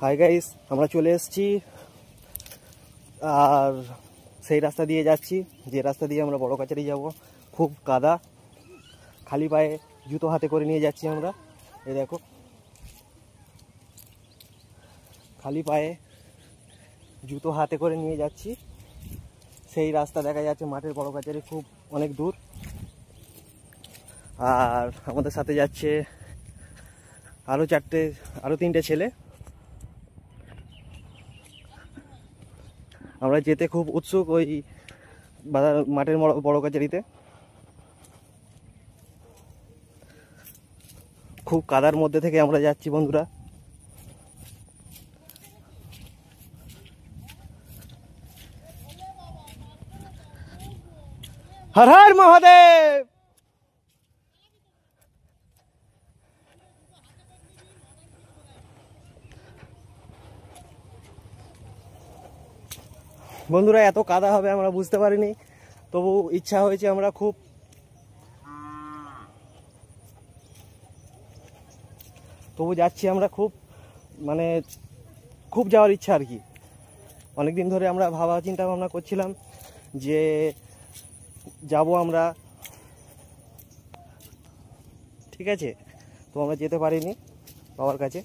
Hi guys, আমরা চলে এসেছি আর সেই রাস্তা দিয়ে যাচ্ছি যে রাস্তা দিয়ে আমরা বড় কাছারি যাব। খুব কাদা, খালি পায়ে জুতো হাতে করে নিয়ে যাচ্ছি আমরা। এই দেখো, খালি পায়ে জুতো হাতে করে নিয়ে যাচ্ছি। সেই রাস্তা দেখা যাচ্ছে মাঠের বড় কাছারি, খুব অনেক দূর। আর আমাদের সাথে যাচ্ছে আরও তিনটে ছেলে। আমরা যেতে খুব উৎসুক ওই মাঠের বড় কাছারিতে। খুব কাদার মধ্যে থেকে আমরা যাচ্ছি বন্ধুরা। হর হর মহাদেব। বন্ধুরা, এত কাদা হবে আমরা বুঝতে পারিনি, তবু ইচ্ছা হয়েছে আমরা তবু যাচ্ছি আমরা। খুব যাওয়ার ইচ্ছা আর কি। অনেকদিন ধরে আমরা চিন্তা ভাবনা করছিলাম যে যাব আমরা, ঠিক আছে, তো আমরা যেতে পারিনি বাবার কাছে।